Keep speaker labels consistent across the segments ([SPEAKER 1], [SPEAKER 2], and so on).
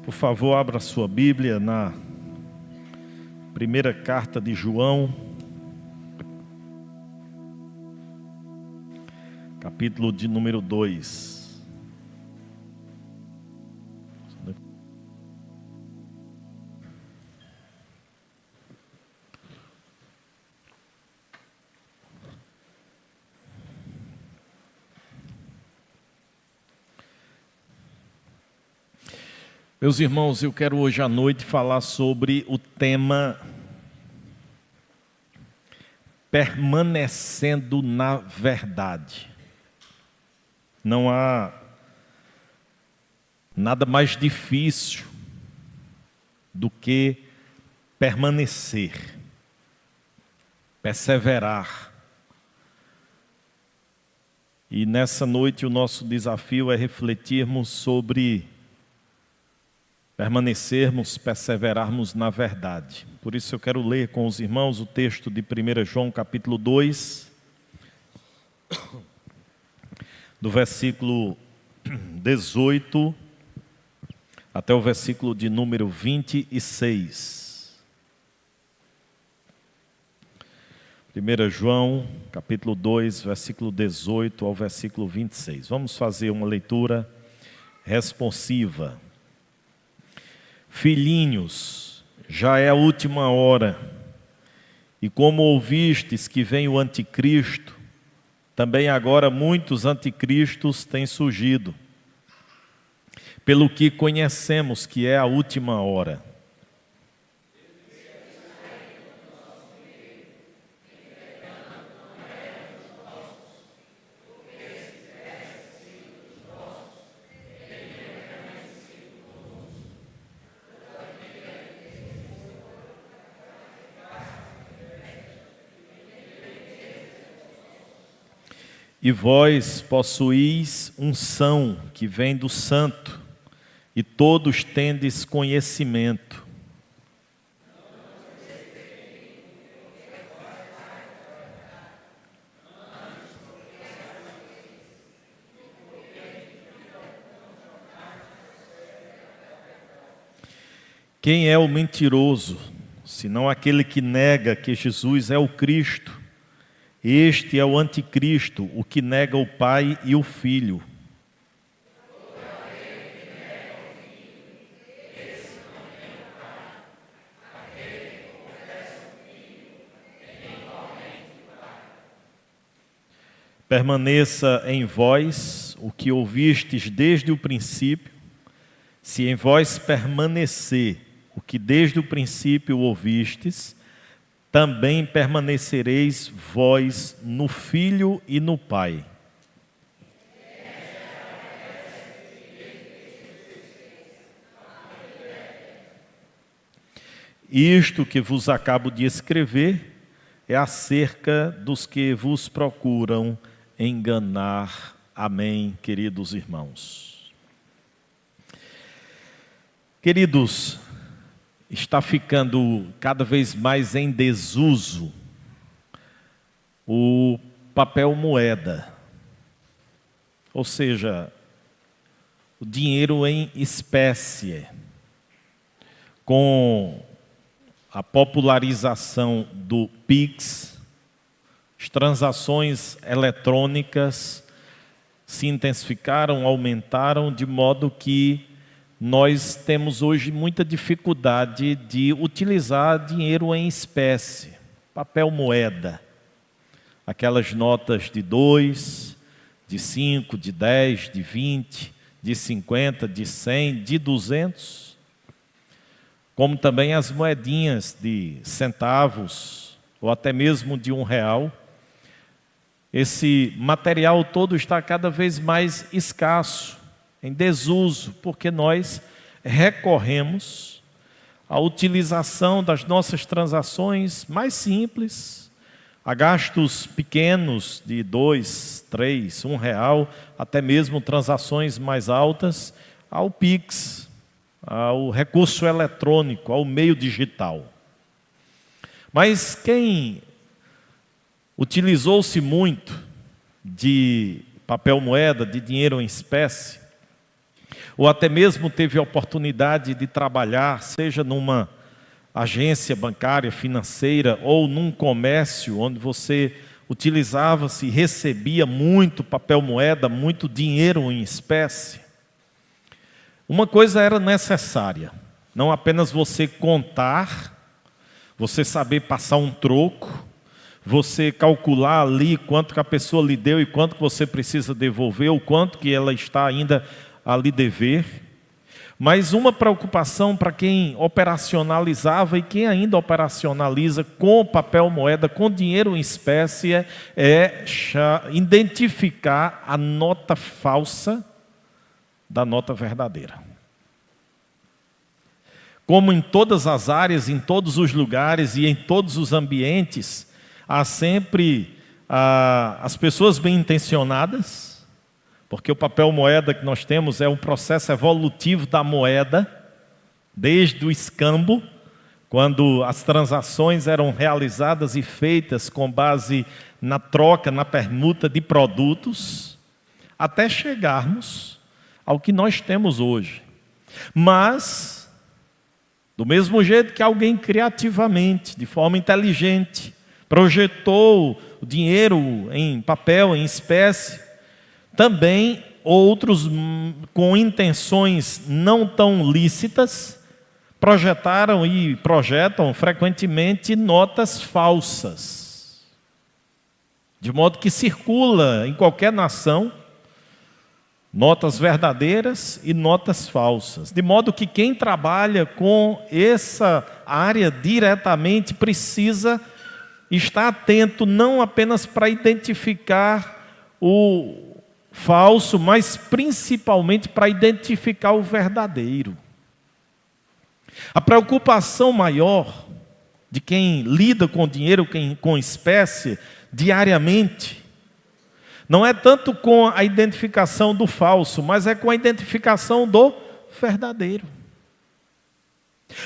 [SPEAKER 1] Por favor, abra sua Bíblia na primeira carta de João, capítulo de número 2. Meus irmãos, eu quero hoje à noite falar sobre o tema permanecendo na verdade. Não há nada mais difícil do que permanecer, perseverar. E nessa noite o nosso desafio é refletirmos sobre permanecermos, perseverarmos na verdade. Por isso eu quero ler com os irmãos o texto de 1 João capítulo 2, do versículo 18 até o versículo de número 26. 1 João capítulo 2, versículo 18 ao versículo 26. Vamos fazer uma leitura responsiva. Filhinhos, já é a última hora, e como ouvistes que vem o anticristo, também agora muitos anticristos têm surgido, pelo que conhecemos que é a última hora. E vós possuís unção que vem do Santo, e todos tendes conhecimento. Quem é o mentiroso, senão aquele que nega que Jesus é o Cristo? Este é o anticristo, o que nega o Pai e o Filho. Permaneça em vós o que ouvistes desde o princípio. Se em vós permanecer o que desde o princípio ouvistes, também permanecereis vós no Filho e no Pai. Isto que vos acabo de escrever é acerca dos que vos procuram enganar. Amém, queridos irmãos. Queridos, está ficando cada vez mais em desuso o papel moeda, ou seja, o dinheiro em espécie. Com a popularização do Pix, as transações eletrônicas se intensificaram, aumentaram, de modo que nós temos hoje muita dificuldade de utilizar dinheiro em espécie, papel moeda. Aquelas notas de 2, de 5, de 10, de 20, de 50, de 100, de 200. Como também as moedinhas de centavos, ou até mesmo de R$1. Esse material todo está cada vez mais escasso, em desuso, porque nós recorremos à utilização das nossas transações mais simples, a gastos pequenos de 2, 3, R$1, até mesmo transações mais altas, ao Pix, ao recurso eletrônico, ao meio digital. Mas quem utilizou-se muito de papel moeda, de dinheiro em espécie, ou até mesmo teve a oportunidade de trabalhar, seja numa agência bancária, financeira, ou num comércio onde você utilizava-se e recebia muito papel moeda, muito dinheiro em espécie, uma coisa era necessária, não apenas você contar, você saber passar um troco, você calcular ali quanto que a pessoa lhe deu e quanto que você precisa devolver, ou quanto que ela está ainda a lhe dever. Mas uma preocupação para quem operacionalizava e quem ainda operacionaliza com papel moeda, com dinheiro em espécie, é identificar a nota falsa da nota verdadeira. Como em todas as áreas, em todos os lugares e em todos os ambientes, há sempre as pessoas bem intencionadas, porque o papel moeda que nós temos é um processo evolutivo da moeda, desde o escambo, quando as transações eram realizadas e feitas com base na troca, na permuta de produtos, até chegarmos ao que nós temos hoje. Mas, do mesmo jeito que alguém criativamente, de forma inteligente, projetou o dinheiro em papel, em espécie, também outros com intenções não tão lícitas projetaram e projetam frequentemente notas falsas, de modo que circula em qualquer nação notas verdadeiras e notas falsas, de modo que quem trabalha com essa área diretamente precisa estar atento não apenas para identificar o falso, mas principalmente para identificar o verdadeiro. A preocupação maior de quem lida com dinheiro, com espécie, diariamente, não é tanto com a identificação do falso, mas é com a identificação do verdadeiro.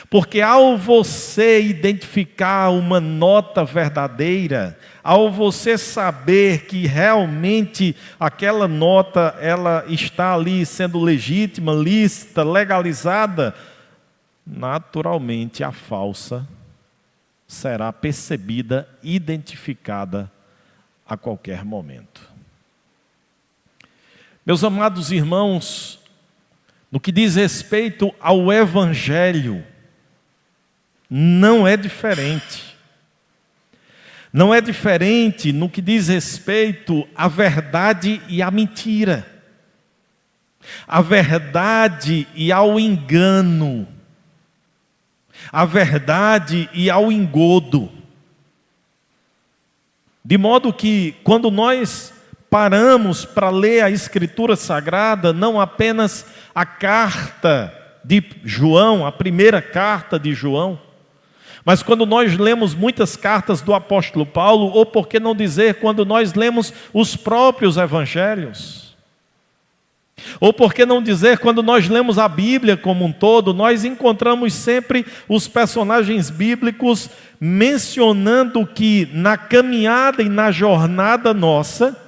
[SPEAKER 1] Porque ao você identificar uma nota verdadeira, ao você saber que realmente aquela nota ela está ali sendo legítima, lícita, legalizada, naturalmente a falsa será percebida, identificada a qualquer momento. Meus amados irmãos, no que diz respeito ao Evangelho, não é diferente. Não é diferente no que diz respeito à verdade e à mentira. À verdade e ao engano. À verdade e ao engodo. De modo que, quando nós paramos para ler a Escritura Sagrada, não apenas a carta de João, a primeira carta de João, mas quando nós lemos muitas cartas do apóstolo Paulo, ou por que não dizer, quando nós lemos os próprios evangelhos, ou por que não dizer, quando nós lemos a Bíblia como um todo, nós encontramos sempre os personagens bíblicos mencionando que na caminhada e na jornada nossa,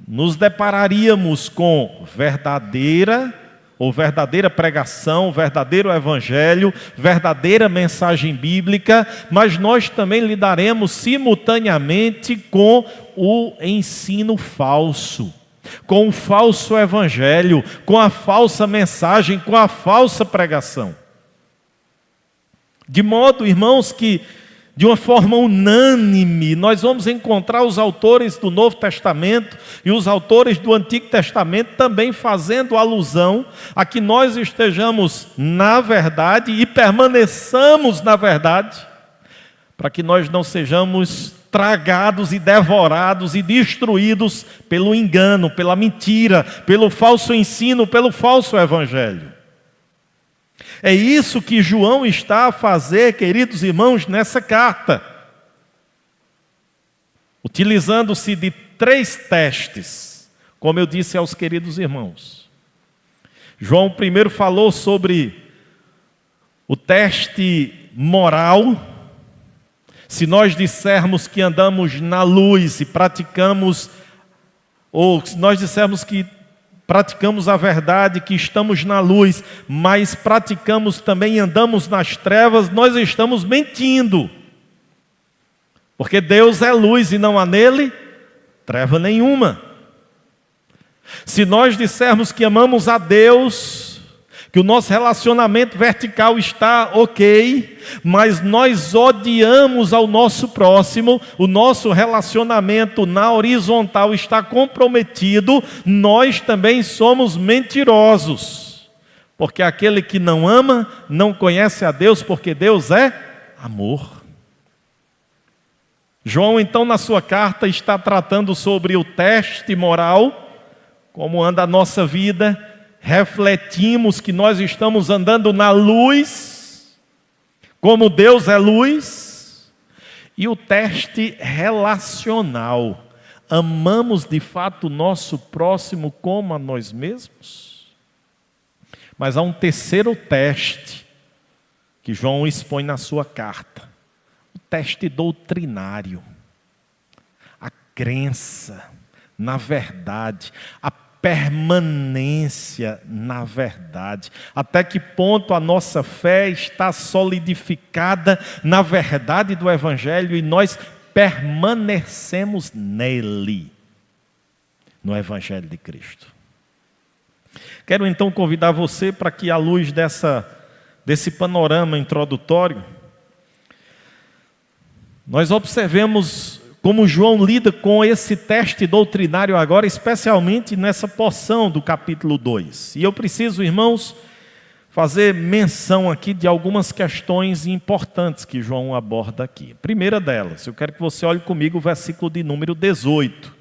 [SPEAKER 1] nos depararíamos com verdadeira pregação, verdadeiro evangelho, verdadeira mensagem bíblica, mas nós também lidaremos simultaneamente com o ensino falso, com o falso evangelho, com a falsa mensagem, com a falsa pregação. De modo, irmãos, que de uma forma unânime, nós vamos encontrar os autores do Novo Testamento e os autores do Antigo Testamento também fazendo alusão a que nós estejamos na verdade e permaneçamos na verdade, para que nós não sejamos tragados e devorados e destruídos pelo engano, pela mentira, pelo falso ensino, pelo falso evangelho. É isso que João está a fazer, queridos irmãos, nessa carta. Utilizando-se de 3 testes, como eu disse aos queridos irmãos. João primeiro falou sobre o teste moral. Se nós dissermos que andamos na luz e praticamos, ou se nós dissermos que praticamos a verdade, que estamos na luz, mas praticamos também, andamos nas trevas, nós estamos mentindo. Porque Deus é luz e não há nele treva nenhuma. Se nós dissermos que amamos a Deus, que o nosso relacionamento vertical está ok, mas nós odiamos ao nosso próximo, o nosso relacionamento na horizontal está comprometido, nós também somos mentirosos. Porque aquele que não ama, não conhece a Deus, porque Deus é amor. João, então, na sua carta, está tratando sobre o teste moral, como anda a nossa vida. Refletimos que nós estamos andando na luz, como Deus é luz, e o teste relacional. Amamos de fato o nosso próximo como a nós mesmos? Mas há um terceiro teste que João expõe na sua carta, o teste doutrinário, a crença na verdade, a permanência na verdade. Até que ponto a nossa fé está solidificada na verdade do Evangelho e nós permanecemos nele, no Evangelho de Cristo. Quero então convidar você para que, à luz desse panorama introdutório, nós observemos como João lida com esse teste doutrinário agora, especialmente nessa porção do capítulo 2. E eu preciso, irmãos, fazer menção aqui de algumas questões importantes que João aborda aqui. Primeira delas, eu quero que você olhe comigo o versículo de número 18.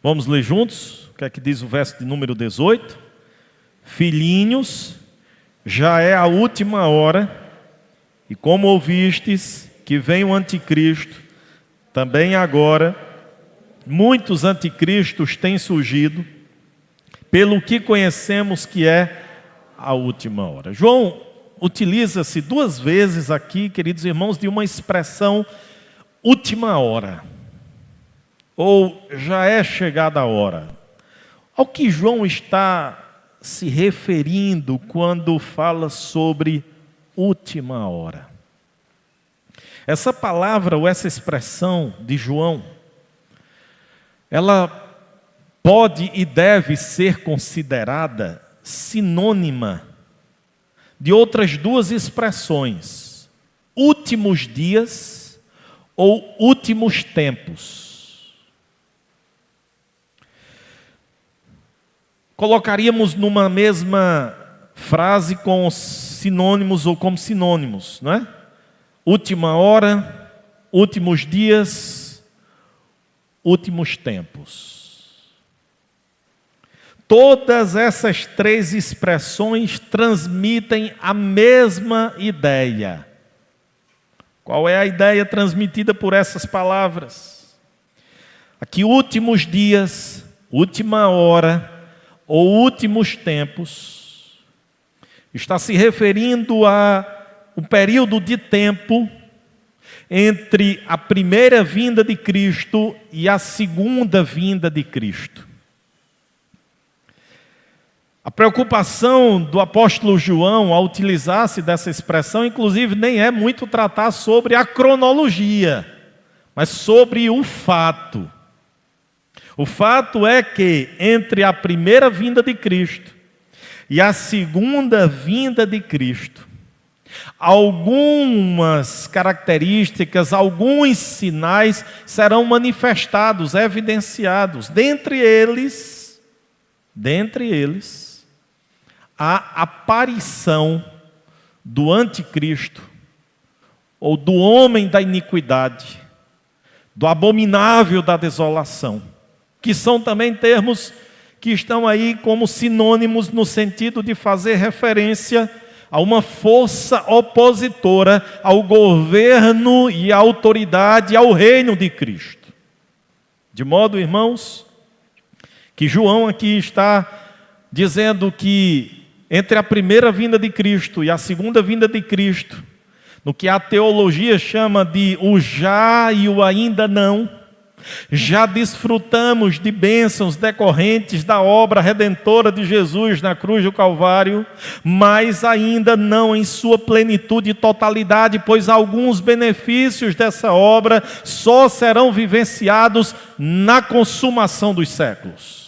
[SPEAKER 1] Vamos ler juntos? O que é que diz o verso de número 18? Filhinhos, já é a última hora, e como ouvistes que vem o anticristo, também agora, muitos anticristos têm surgido, pelo que conhecemos que é a última hora. João utiliza-se duas vezes aqui, queridos irmãos, de uma expressão última hora, ou já é chegada a hora. Ao que João está se referindo quando fala sobre última hora? Essa palavra ou essa expressão de João, ela pode e deve ser considerada sinônima de outras duas expressões: últimos dias ou últimos tempos. Colocaríamos numa mesma frase com sinônimos ou como sinônimos, não é? Última hora, últimos dias, últimos tempos. Todas essas três expressões transmitem a mesma ideia. Qual é a ideia transmitida por essas palavras? Aqui, últimos dias, última hora ou últimos tempos, está se referindo a um período de tempo entre a primeira vinda de Cristo e a segunda vinda de Cristo. A preocupação do apóstolo João ao utilizar-se dessa expressão, inclusive, nem é muito tratar sobre a cronologia, mas sobre o fato. O fato é que entre a primeira vinda de Cristo e a segunda vinda de Cristo, algumas características, alguns sinais serão manifestados, evidenciados. Dentre eles, a aparição do anticristo, ou do homem da iniquidade, do abominável da desolação, que são também termos que estão aí como sinônimos no sentido de fazer referência a uma força opositora ao governo e à autoridade, ao reino de Cristo. De modo, irmãos, que João aqui está dizendo que entre a primeira vinda de Cristo e a segunda vinda de Cristo, no que a teologia chama de o já e o ainda não, Já desfrutamos de bênçãos decorrentes da obra redentora de Jesus na cruz do Calvário, mas ainda não em sua plenitude e totalidade, pois alguns benefícios dessa obra só serão vivenciados na consumação dos séculos.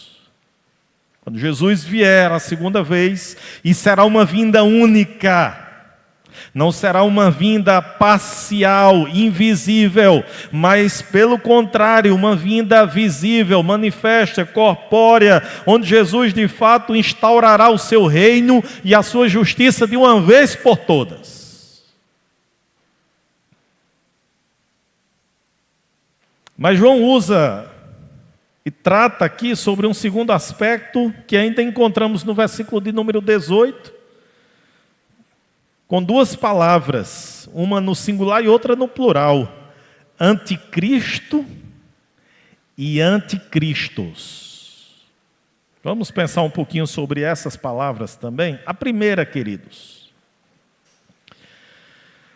[SPEAKER 1] Quando Jesus vier a segunda vez, e será uma vinda única, não será uma vinda parcial, invisível, mas pelo contrário, uma vinda visível, manifesta, corpórea, onde Jesus de fato instaurará o seu reino e a sua justiça de uma vez por todas. Mas João usa e trata aqui sobre um segundo aspecto que ainda encontramos no versículo de número 18, com duas palavras, uma no singular e outra no plural: anticristo e anticristos. Vamos pensar um pouquinho sobre essas palavras também. A primeira, queridos,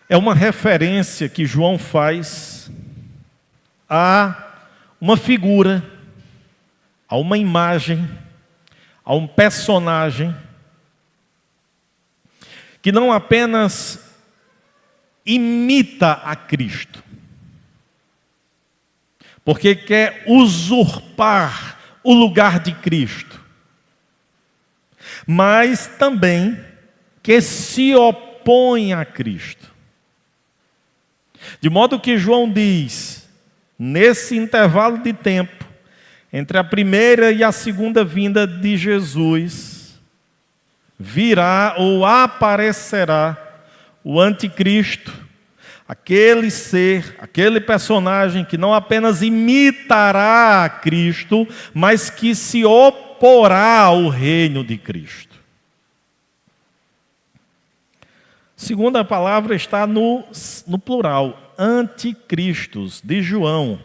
[SPEAKER 1] é uma referência que João faz a uma figura, a uma imagem, a um personagem que não apenas imita a Cristo, porque quer usurpar o lugar de Cristo, mas também que se opõe a Cristo. De modo que João diz, nesse intervalo de tempo, entre a primeira e a segunda vinda de Jesus, virá ou aparecerá o anticristo, aquele ser, aquele personagem que não apenas imitará a Cristo, mas que se oporá ao reino de Cristo. Segunda palavra está no plural, anticristos, de João.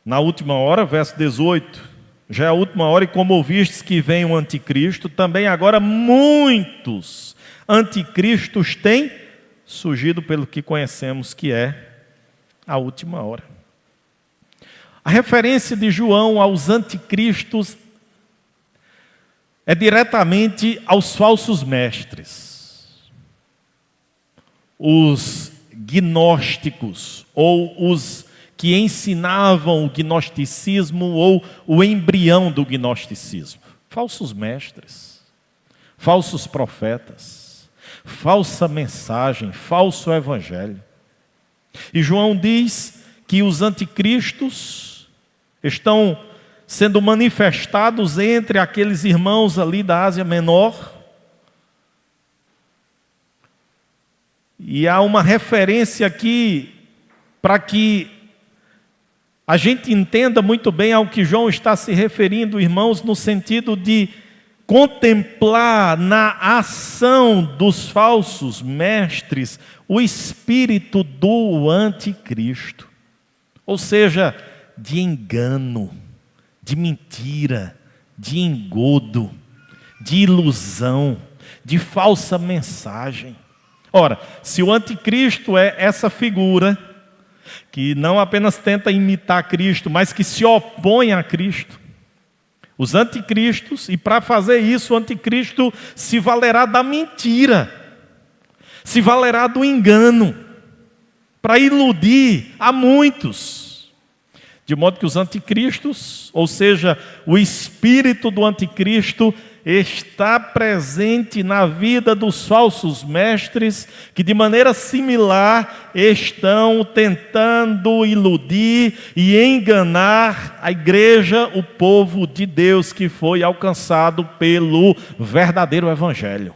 [SPEAKER 1] Na última hora, verso 18, já é a última hora, e como ouvistes que vem o anticristo, também agora muitos anticristos têm surgido, pelo que conhecemos que é a última hora. A referência de João aos anticristos é diretamente aos falsos mestres, os gnósticos, ou os que ensinavam o gnosticismo ou o embrião do gnosticismo. Falsos mestres, falsos profetas, falsa mensagem, falso evangelho. E João diz que os anticristos estão sendo manifestados entre aqueles irmãos ali da Ásia Menor. E há uma referência aqui para que a gente entenda muito bem ao que João está se referindo, irmãos, no sentido de contemplar na ação dos falsos mestres o espírito do anticristo. Ou seja, de engano, de mentira, de engodo, de ilusão, de falsa mensagem. Ora, se o anticristo é essa figura que não apenas tenta imitar Cristo, mas que se opõe a Cristo, os anticristos, e para fazer isso o anticristo se valerá da mentira, se valerá do engano, para iludir a muitos. De modo que os anticristos, ou seja, o espírito do anticristo, está presente na vida dos falsos mestres, que de maneira similar estão tentando iludir e enganar a igreja, o povo de Deus que foi alcançado pelo verdadeiro evangelho.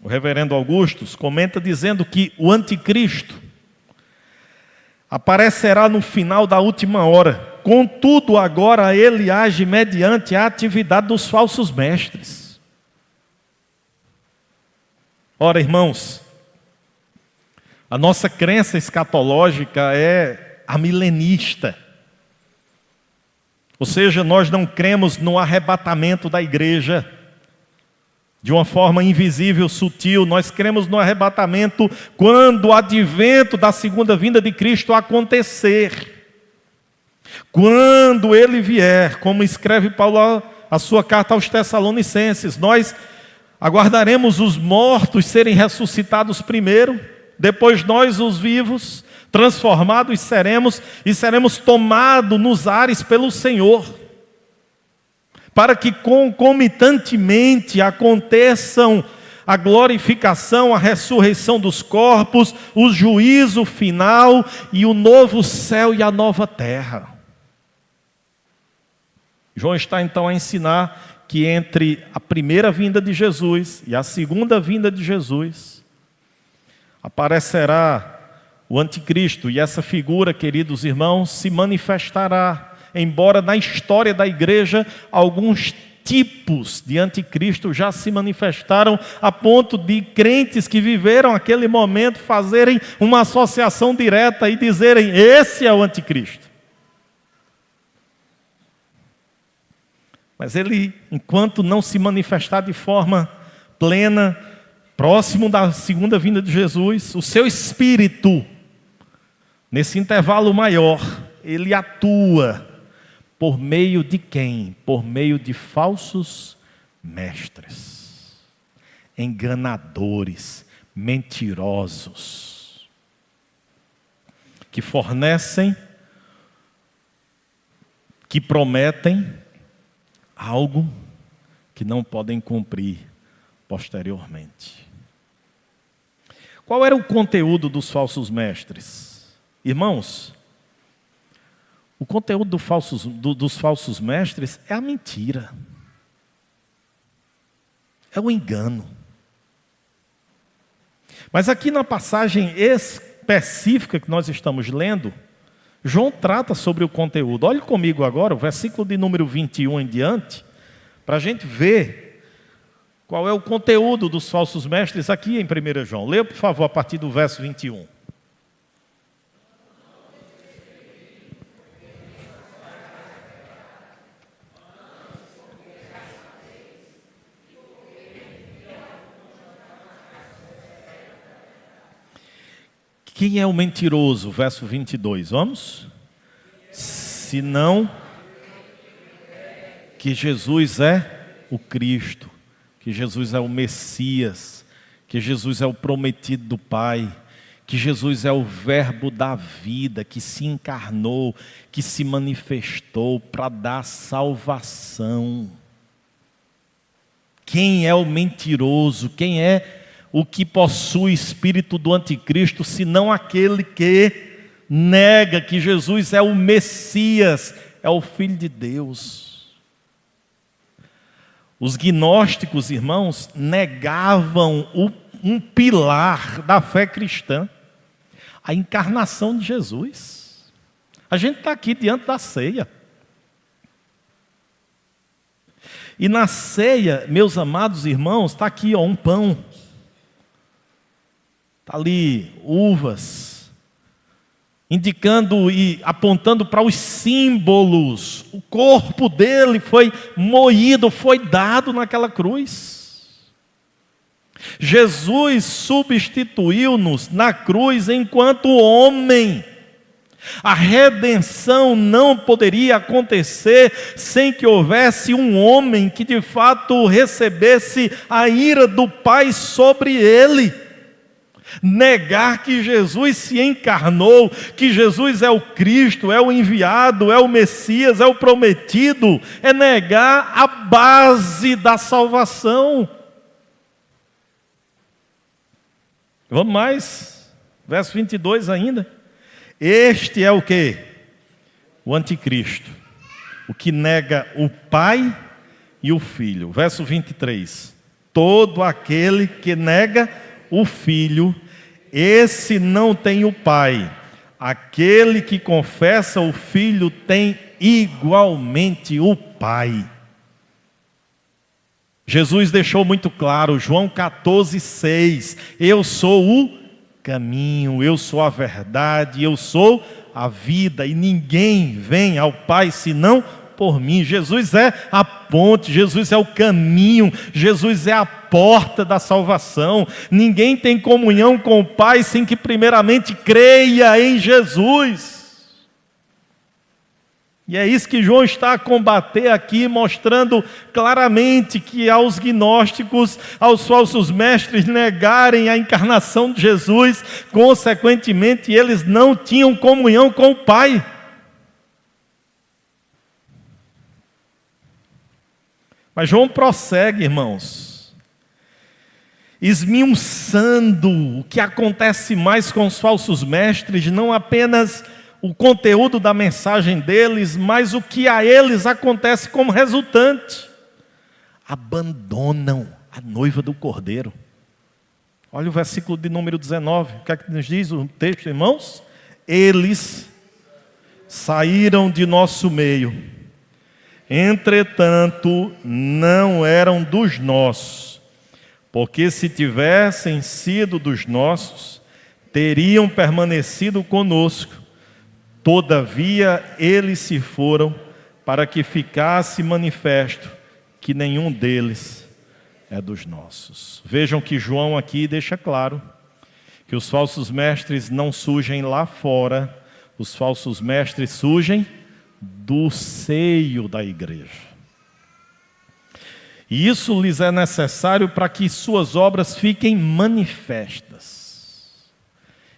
[SPEAKER 1] O reverendo Augustus comenta dizendo que o anticristo aparecerá no final da última hora. Contudo, agora ele age mediante a atividade dos falsos mestres. Ora, irmãos, a nossa crença escatológica é amilenista. Ou seja, nós não cremos no arrebatamento da igreja. de uma forma invisível, sutil. Nós cremos no arrebatamento quando o advento da segunda vinda de Cristo acontecer. Quando Ele vier, como escreve Paulo a sua carta aos Tessalonicenses, nós aguardaremos os mortos serem ressuscitados primeiro, depois nós, os vivos, transformados seremos e seremos tomados nos ares pelo Senhor, para que concomitantemente aconteçam a glorificação, a ressurreição dos corpos, o juízo final e o novo céu e a nova terra. João está então a ensinar que entre a primeira vinda de Jesus e a segunda vinda de Jesus, aparecerá o anticristo, e essa figura, queridos irmãos, se manifestará. Embora na história da igreja alguns tipos de anticristo já se manifestaram, a ponto de crentes que viveram aquele momento fazerem uma associação direta e dizerem: esse é o anticristo. Mas ele, enquanto não se manifestar de forma plena, próximo da segunda vinda de Jesus, o seu espírito, nesse intervalo maior, ele atua por meio de quem? Por meio de falsos mestres, enganadores, mentirosos, que fornecem, que prometem algo que não podem cumprir posteriormente. Qual era o conteúdo dos falsos mestres? Irmãos, o conteúdo dos falsos mestres é a mentira, é o engano. Mas aqui na passagem específica que nós estamos lendo, João trata sobre o conteúdo. Olhe comigo agora o versículo de número 21 em diante, para a gente ver qual é o conteúdo dos falsos mestres aqui em 1 João. Leia, por favor, a partir do verso 21. Quem é o mentiroso? Verso 22, vamos? Senão que Jesus é o Cristo, que Jesus é o Messias, que Jesus é o prometido do Pai, que Jesus é o verbo da vida, que se encarnou, que se manifestou para dar salvação. Quem é o mentiroso? Quem é o que possui o espírito do anticristo, senão aquele que nega que Jesus é o Messias, é o Filho de Deus? Os gnósticos, irmãos, negavam um pilar da fé cristã, a encarnação de Jesus. A gente está aqui diante da ceia. E na ceia, meus amados irmãos, está aqui um pão. Está ali uvas, indicando e apontando para os símbolos. O corpo dele foi moído, foi dado naquela cruz. Jesus substituiu-nos na cruz enquanto homem. A redenção não poderia acontecer sem que houvesse um homem que de fato recebesse a ira do Pai sobre ele. Negar que Jesus se encarnou, que Jesus é o Cristo, é o enviado, é o Messias, é o prometido, é negar a base da salvação. Vamos mais, verso 22 ainda. Este é o quê? O anticristo, o que nega o Pai e o Filho. Verso 23. Todo aquele que nega o Filho, esse não tem o Pai. Aquele que confessa o Filho tem igualmente o Pai. Jesus deixou muito claro, João 14:6, eu sou o caminho, eu sou a verdade, eu sou a vida, e ninguém vem ao Pai senão por mim. Jesus é a ponte, Jesus é o caminho, Jesus é a porta da salvação. Ninguém tem comunhão com o Pai sem que primeiramente creia em Jesus. E é isso que João está a combater aqui, mostrando claramente que aos gnósticos, aos falsos mestres negarem a encarnação de Jesus, consequentemente eles não tinham comunhão com o Pai. Mas João prossegue, irmãos, esmiuçando o que acontece mais com os falsos mestres, não apenas o conteúdo da mensagem deles, mas o que a eles acontece como resultante. Abandonam a noiva do Cordeiro. Olha o versículo de número 19, o que é que nos diz o texto, irmãos? Eles saíram de nosso meio, entretanto não eram dos nossos, porque se tivessem sido dos nossos, teriam permanecido conosco. Todavia, eles se foram para que ficasse manifesto que nenhum deles é dos nossos. Vejam que João aqui deixa claro que os falsos mestres não surgem lá fora, os falsos mestres surgem do seio da igreja. E isso lhes é necessário para que suas obras fiquem manifestas.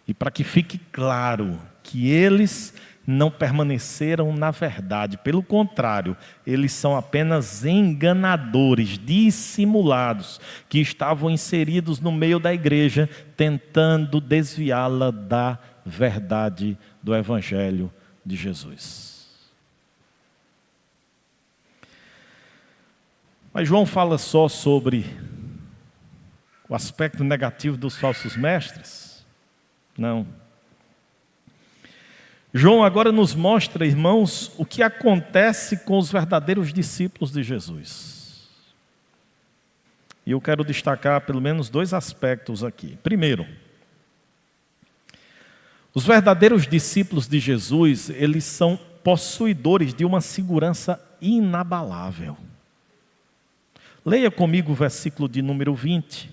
[SPEAKER 1] E para que fique claro que eles não permaneceram na verdade. Pelo contrário, eles são apenas enganadores, dissimulados, que estavam inseridos no meio da igreja, tentando desviá-la da verdade do Evangelho de Jesus. Mas João fala só sobre o aspecto negativo dos falsos mestres? Não. João agora nos mostra, irmãos, o que acontece com os verdadeiros discípulos de Jesus. E eu quero destacar pelo menos 2 aspectos aqui. Primeiro, os verdadeiros discípulos de Jesus, eles são possuidores de uma segurança inabalável. Leia comigo o versículo de número 20,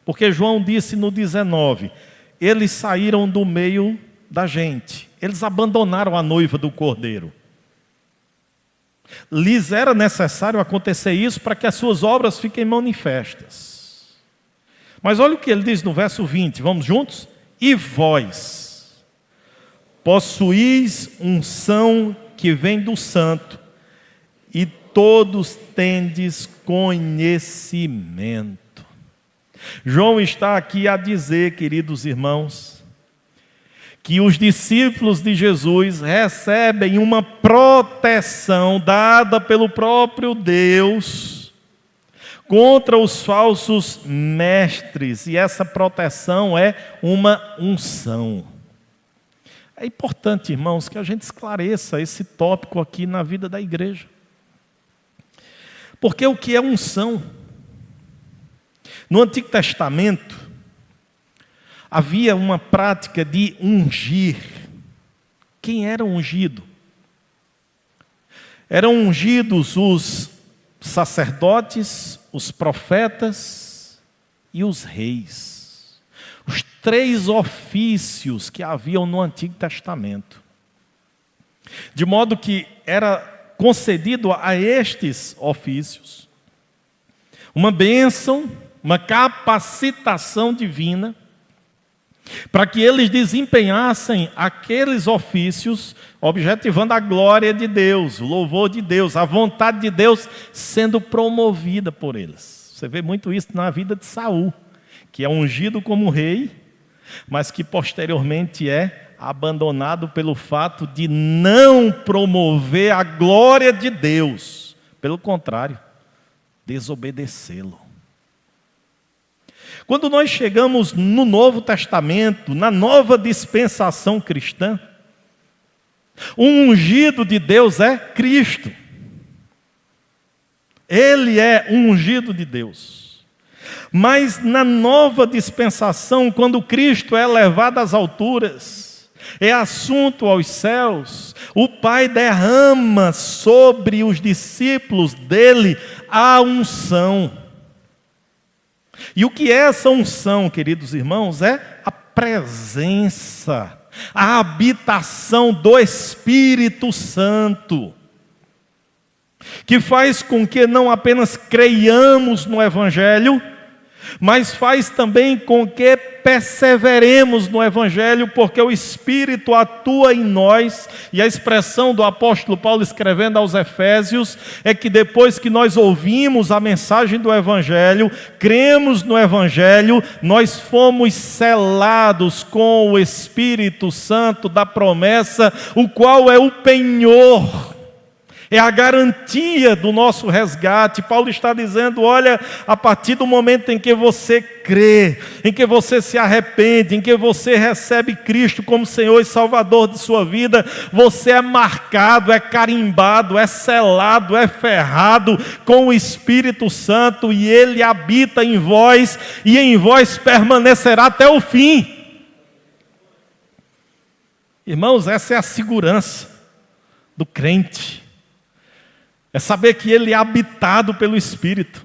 [SPEAKER 1] porque João disse no 19, eles saíram do meio da gente, eles abandonaram a noiva do Cordeiro. Lhes era necessário acontecer isso para que as suas obras fiquem manifestas. Mas olha o que ele diz no verso 20, vamos juntos? E vós, possuís unção que vem do Santo, e todos tendes conhecimento. João está aqui a dizer, queridos irmãos, que os discípulos de Jesus recebem uma proteção dada pelo próprio Deus contra os falsos mestres, e essa proteção é uma unção. É importante, irmãos, que a gente esclareça esse tópico aqui na vida da igreja. Porque o que é unção? No Antigo Testamento, havia uma prática de ungir. Quem era ungido? Eram ungidos os sacerdotes, os profetas e os reis. Os 3 ofícios que haviam no Antigo Testamento. De modo que era concedido a estes ofícios uma bênção, uma capacitação divina, para que eles desempenhassem aqueles ofícios, objetivando a glória de Deus, o louvor de Deus, a vontade de Deus sendo promovida por eles. Você vê muito isso na vida de Saul, que é ungido como rei, mas que posteriormente é abandonado pelo fato de não promover a glória de Deus. Pelo contrário, desobedecê-lo. Quando nós chegamos no Novo Testamento, na nova dispensação cristã, o ungido de Deus é Cristo. Ele é o ungido de Deus. Mas na nova dispensação, quando Cristo é levado às alturas, é assunto aos céus. O Pai derrama sobre os discípulos dele a unção. E o que é essa unção, queridos irmãos? É a presença, a habitação do Espírito Santo, que faz com que não apenas creiamos no Evangelho, mas faz também com que perseveremos no Evangelho, porque o Espírito atua em nós, e a expressão do apóstolo Paulo escrevendo aos Efésios é que depois que nós ouvimos a mensagem do Evangelho, cremos no Evangelho, nós fomos selados com o Espírito Santo da promessa, o qual é o penhor, é a garantia do nosso resgate. Paulo está dizendo, olha, a partir do momento em que você crê, em que você se arrepende, em que você recebe Cristo como Senhor e Salvador de sua vida, você é marcado, é carimbado, é selado, é ferrado com o Espírito Santo, e Ele habita em vós, e em vós permanecerá até o fim. Irmãos, essa é a segurança do crente. É saber que ele é habitado pelo Espírito.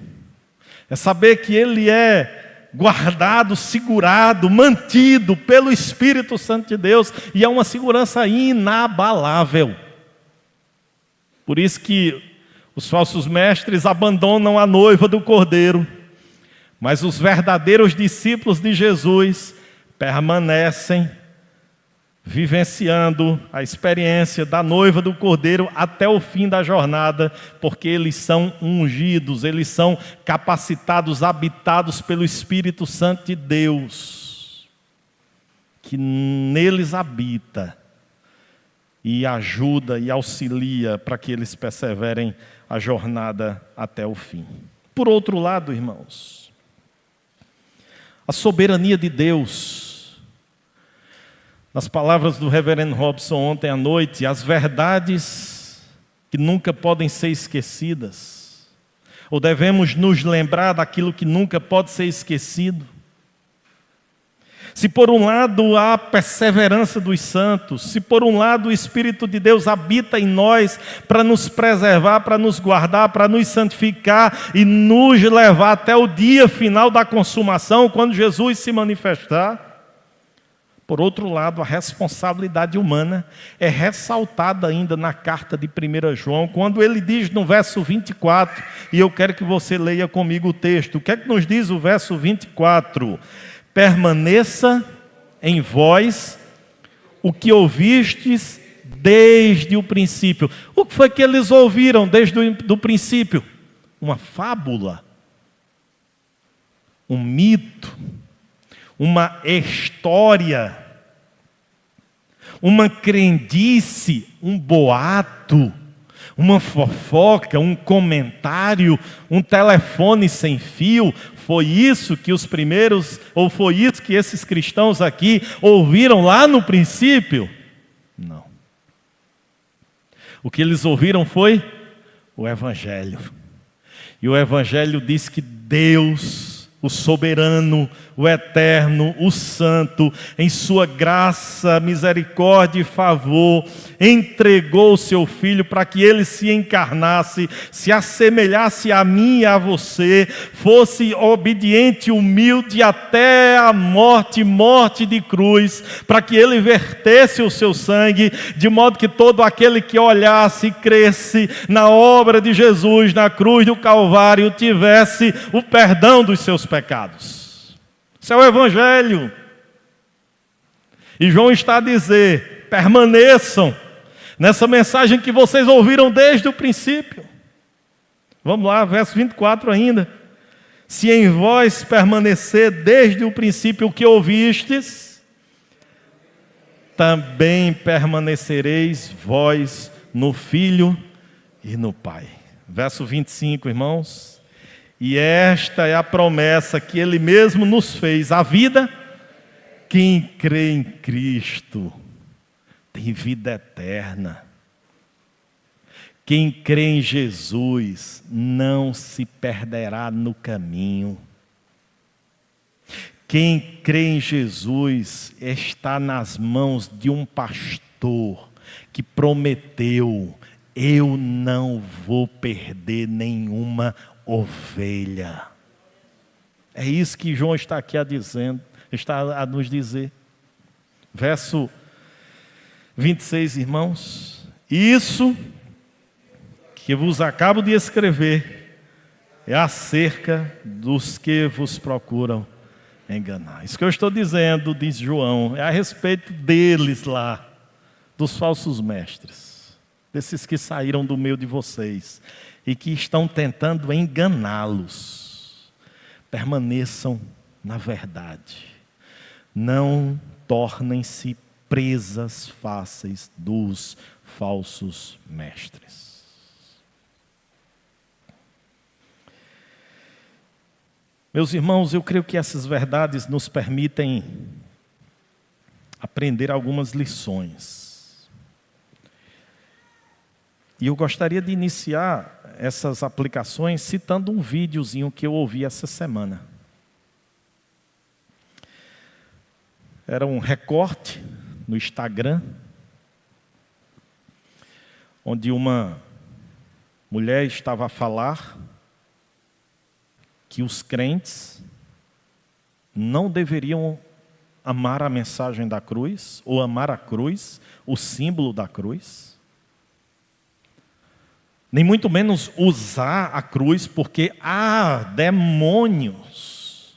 [SPEAKER 1] É saber que ele é guardado, segurado, mantido pelo Espírito Santo de Deus. E é uma segurança inabalável. Por isso que os falsos mestres abandonam a noiva do Cordeiro. Mas os verdadeiros discípulos de Jesus permanecem vivenciando a experiência da noiva do Cordeiro até o fim da jornada, porque eles são ungidos, eles são capacitados, habitados pelo Espírito Santo de Deus, que neles habita e ajuda e auxilia para que eles perseverem a jornada até o fim. Por outro lado, irmãos, a soberania de Deus. Nas palavras do reverendo Robson ontem à noite, as verdades que nunca podem ser esquecidas, ou devemos nos lembrar daquilo que nunca pode ser esquecido. Se por um lado há a perseverança dos santos, se por um lado o Espírito de Deus habita em nós para nos preservar, para nos guardar, para nos santificar e nos levar até o dia final da consumação, quando Jesus se manifestar. Por outro lado, a responsabilidade humana é ressaltada ainda na carta de 1 João, quando ele diz no verso 24, e eu quero que você leia comigo o texto. O que é que nos diz o verso 24? Permaneça em vós o que ouvistes desde o princípio. O que foi que eles ouviram desde o princípio? Uma fábula, um mito, uma história, uma crendice, um boato, uma fofoca, um comentário, um telefone sem fio. Foi isso que os primeiros, ou foi isso que esses cristãos aqui ouviram lá no princípio? Não. O que eles ouviram foi o Evangelho. E o Evangelho diz que Deus, o soberano, o eterno, o santo, em sua graça, misericórdia e favor, entregou o seu Filho para que ele se encarnasse, se assemelhasse a mim e a você, fosse obediente, humilde até a morte, morte de cruz, para que ele vertesse o seu sangue, de modo que todo aquele que olhasse e cresce na obra de Jesus, na cruz do Calvário, tivesse o perdão dos seus pecados. Isso é o Evangelho. E João está a dizer, permaneçam nessa mensagem que vocês ouviram desde o princípio. Vamos lá, verso 24 ainda. Se em vós permanecer desde o princípio o que ouvistes, também permanecereis vós no Filho e no Pai. Verso 25, irmãos. E esta é a promessa que Ele mesmo nos fez, a vida. Quem crê em Cristo tem vida eterna. Quem crê em Jesus não se perderá no caminho. Quem crê em Jesus está nas mãos de um pastor que prometeu: eu não vou perder nenhuma ovelha. É isso que João está aqui está a nos dizer. Verso 26, irmãos. Isso que vos acabo de escrever é acerca dos que vos procuram enganar. Isso que eu estou dizendo, diz João, é a respeito deles lá, dos falsos mestres, desses que saíram do meio de vocês e que estão tentando enganá-los. Permaneçam na verdade. Não tornem-se presas fáceis dos falsos mestres. Meus irmãos, eu creio que essas verdades nos permitem aprender algumas lições. E eu gostaria de iniciar essas aplicações citando um videozinho que eu ouvi essa semana. Era um recorte no Instagram, onde uma mulher estava a falar que os crentes não deveriam amar a mensagem da cruz, ou amar a cruz, o símbolo da cruz. Nem muito menos usar a cruz, porque há demônios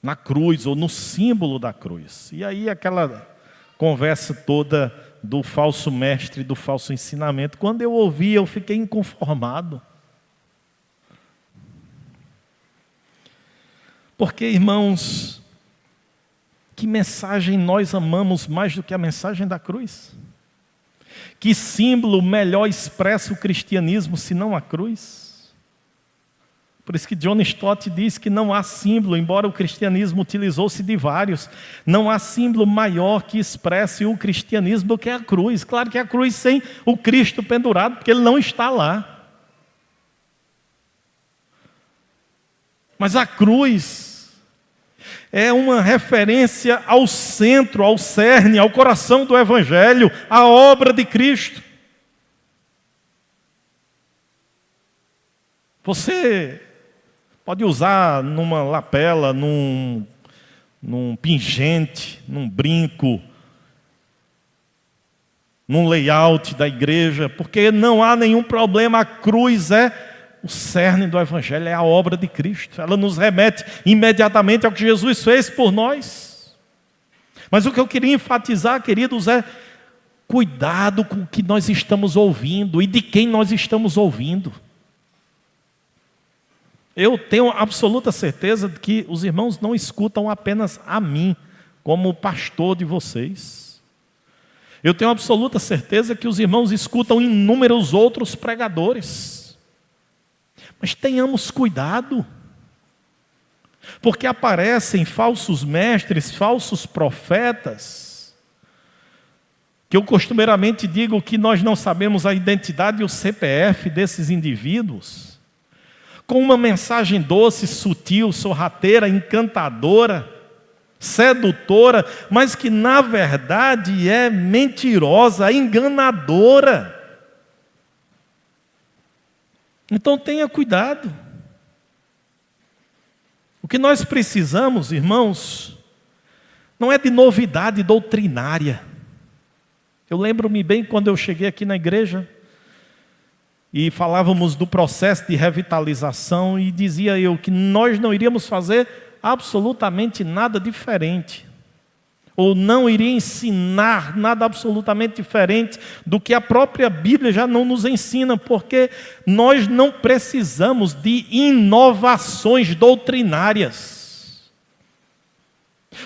[SPEAKER 1] na cruz, ou no símbolo da cruz. E aí aquela conversa toda do falso mestre, do falso ensinamento. Quando eu ouvi, eu fiquei inconformado. Porque, irmãos, que mensagem nós amamos mais do que a mensagem da cruz? Que símbolo melhor expressa o cristianismo senão a cruz? Por isso que John Stott diz que não há símbolo, embora o cristianismo utilizou-se de vários, não há símbolo maior que expresse o cristianismo do que a cruz. Claro que a cruz sem o Cristo pendurado, porque ele não está lá. Mas a cruz é uma referência ao centro, ao cerne, ao coração do Evangelho, à obra de Cristo. Você pode usar numa lapela, num pingente, num brinco, num layout da igreja, porque não há nenhum problema, a cruz é o cerne do Evangelho, é a obra de Cristo. Ela nos remete imediatamente ao que Jesus fez por nós. Mas o que eu queria enfatizar, queridos, é cuidado com o que nós estamos ouvindo e de quem nós estamos ouvindo. Eu tenho absoluta certeza de que os irmãos não escutam apenas a mim, como pastor de vocês. Eu tenho absoluta certeza que os irmãos escutam inúmeros outros pregadores. Mas tenhamos cuidado, porque aparecem falsos mestres, falsos profetas, que eu costumeiramente digo que nós não sabemos a identidade e o CPF desses indivíduos, com uma mensagem doce, sutil, sorrateira, encantadora, sedutora, mas que na verdade é mentirosa, enganadora. Então tenha cuidado. O que nós precisamos, irmãos, não é de novidade doutrinária. Eu lembro-me bem quando eu cheguei aqui na igreja e falávamos do processo de revitalização e dizia eu que nós não iríamos fazer absolutamente nada diferente. Ou não iria ensinar nada absolutamente diferente do que a própria Bíblia já não nos ensina, porque nós não precisamos de inovações doutrinárias.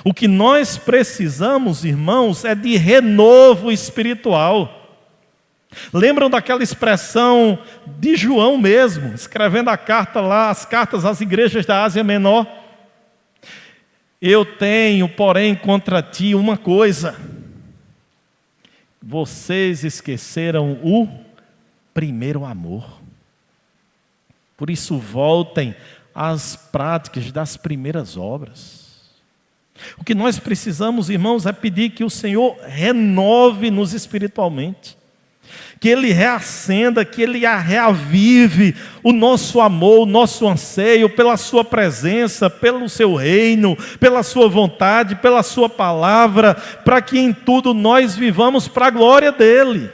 [SPEAKER 1] O que nós precisamos, irmãos, é de renovo espiritual. Lembram daquela expressão de João mesmo, escrevendo a carta lá, as cartas às igrejas da Ásia Menor? Eu tenho, porém, contra ti uma coisa. Vocês esqueceram o primeiro amor. Por isso voltem as práticas das primeiras obras. O que nós precisamos, irmãos, é pedir que o Senhor renove-nos espiritualmente, que Ele reacenda, que Ele reavive o nosso amor, o nosso anseio pela Sua presença, pelo Seu reino, pela Sua vontade, pela Sua palavra, para que em tudo nós vivamos para a glória dEle.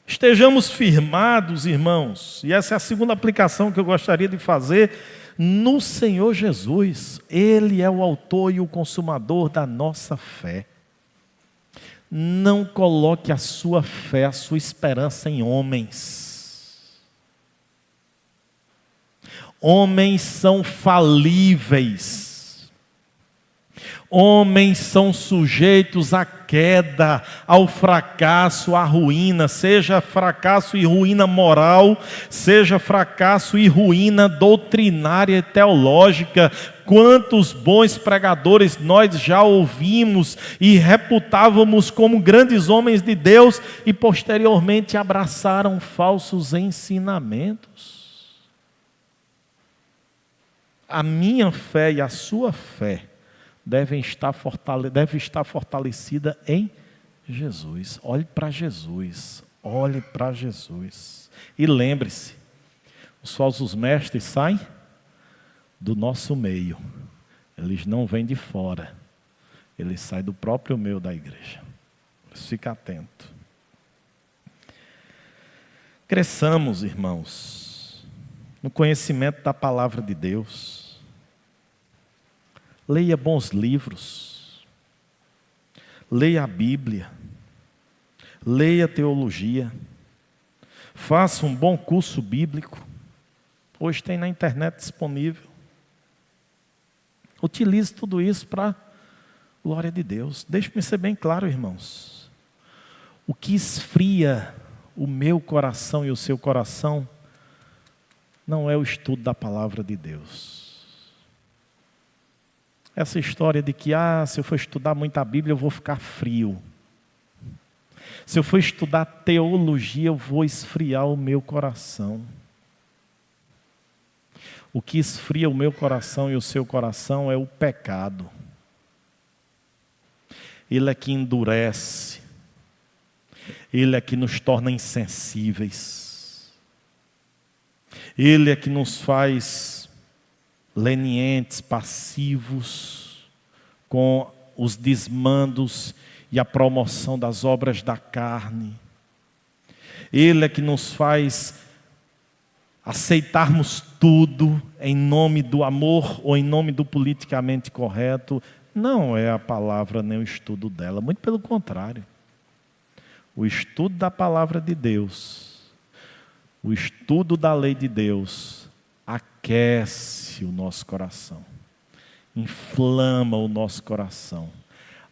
[SPEAKER 1] Estejamos firmados, irmãos, e essa é a segunda aplicação que eu gostaria de fazer, no Senhor Jesus. Ele é o autor e o consumador da nossa fé. Não coloque a sua fé, a sua esperança em homens. Homens são falíveis. Homens são sujeitos à queda, ao fracasso, à ruína, seja fracasso e ruína moral, seja fracasso e ruína doutrinária e teológica. Quantos bons pregadores nós já ouvimos e reputávamos como grandes homens de Deus e posteriormente abraçaram falsos ensinamentos. A minha fé e a sua fé deve estar fortalecida em Jesus. Olhe para Jesus, olhe para Jesus. E lembre-se, os falsos mestres saem do nosso meio. Eles não vêm de fora. Eles saem do próprio meio da igreja. Fica atento. Cresçamos, irmãos, no conhecimento da palavra de Deus. Leia bons livros, leia a Bíblia, leia teologia, faça um bom curso bíblico, hoje tem na internet disponível. Utilize tudo isso para a glória de Deus. Deixe-me ser bem claro, irmãos, o que esfria o meu coração e o seu coração não é o estudo da palavra de Deus. Essa história de que, se eu for estudar muito a Bíblia, eu vou ficar frio. Se eu for estudar teologia, eu vou esfriar o meu coração. O que esfria o meu coração e o seu coração é o pecado. Ele é que endurece. Ele é que nos torna insensíveis. Ele é que nos faz lenientes, passivos, com os desmandos e a promoção das obras da carne. Ele é que nos faz aceitarmos tudo em nome do amor ou em nome do politicamente correto. Não é a palavra nem o estudo dela, muito pelo contrário. O estudo da palavra de Deus, o estudo da lei de Deus, aquece o nosso coração, inflama o nosso coração,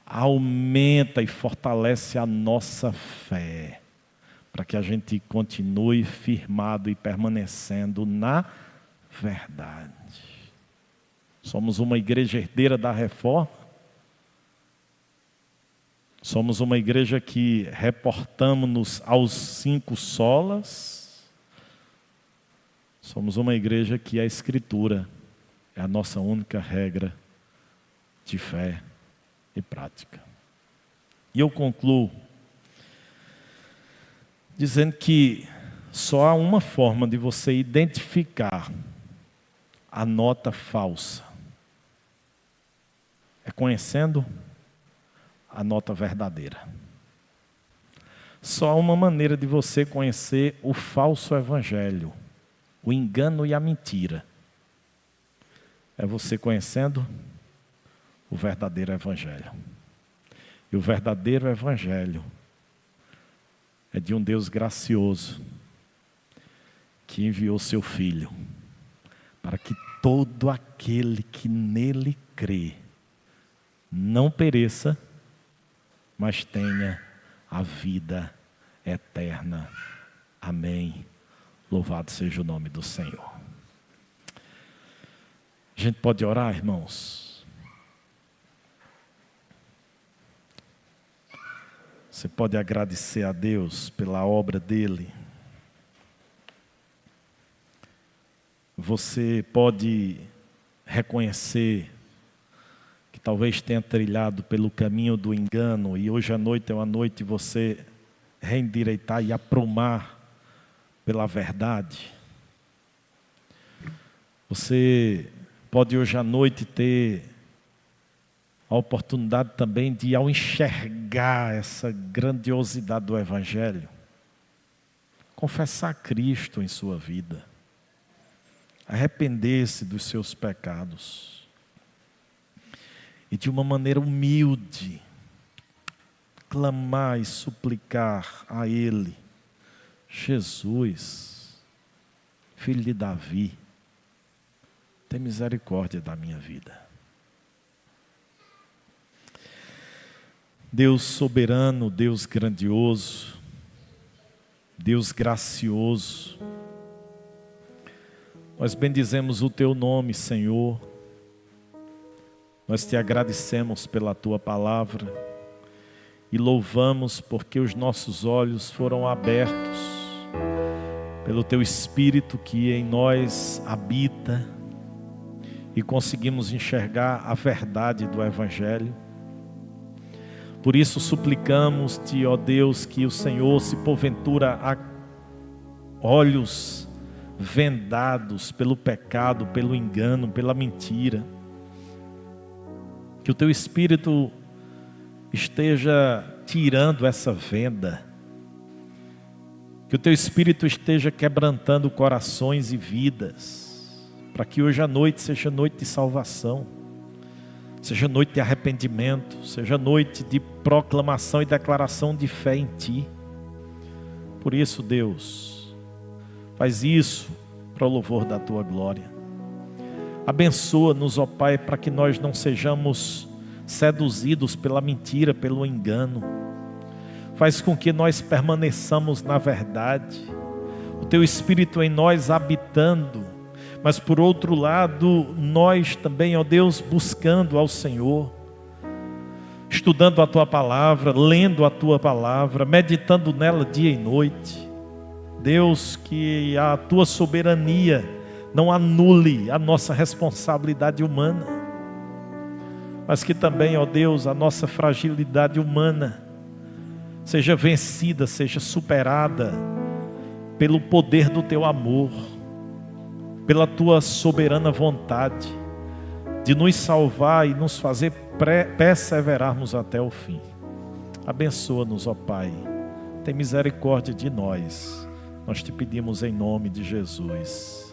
[SPEAKER 1] aumenta e fortalece a nossa fé, para que a gente continue firmado e permanecendo na verdade. Somos uma igreja herdeira da reforma, somos uma igreja que reportamos-nos aos 5 solas. Somos uma igreja que a Escritura é a nossa única regra de fé e prática. E eu concluo dizendo que só há uma forma de você identificar a nota falsa. É conhecendo a nota verdadeira. Só há uma maneira de você conhecer o falso evangelho, o engano e a mentira. É você conhecendo o verdadeiro evangelho. E o verdadeiro evangelho é de um Deus gracioso, que enviou seu Filho, para que todo aquele que nele crê, não pereça, mas tenha a vida eterna. Amém. Louvado seja o nome do Senhor. A gente pode orar, irmãos? Você pode agradecer a Deus pela obra dele. você pode reconhecer que talvez tenha trilhado pelo caminho do engano e hoje à noite é uma noite de você reendireitar e aprumar pela verdade. Você pode hoje à noite ter a oportunidade também de, ao enxergar essa grandiosidade do Evangelho, confessar Cristo em sua vida, arrepender-se dos seus pecados e de uma maneira humilde, clamar e suplicar a Ele: Jesus, filho de Davi, tem misericórdia da minha vida. Deus soberano, Deus grandioso, Deus gracioso, nós bendizemos o Teu nome, Senhor. Nós Te agradecemos pela Tua palavra e louvamos porque os nossos olhos foram abertos pelo Teu Espírito que em nós habita e conseguimos enxergar a verdade do Evangelho. Por isso suplicamos-Te, ó Deus, que o Senhor, se porventura há olhos vendados pelo pecado, pelo engano, pela mentira, que o Teu Espírito esteja tirando essa venda, que o Teu Espírito esteja quebrantando corações e vidas, para que hoje à noite seja noite de salvação, seja noite de arrependimento, seja noite de proclamação e declaração de fé em Ti. Por isso, Deus, faz isso para o louvor da Tua glória. Abençoa-nos, ó Pai, para que nós não sejamos seduzidos pela mentira, pelo engano. Faz com que nós permaneçamos na verdade, o Teu Espírito em nós habitando, mas por outro lado, nós também, ó Deus, buscando ao Senhor, estudando a Tua palavra, lendo a Tua palavra, meditando nela dia e noite. Deus, que a Tua soberania não anule a nossa responsabilidade humana, mas que também, ó Deus, a nossa fragilidade humana seja vencida, seja superada pelo poder do Teu amor, pela Tua soberana vontade de nos salvar e nos fazer perseverarmos até o fim. Abençoa-nos, ó Pai, tem misericórdia de nós. Nós Te pedimos em nome de Jesus.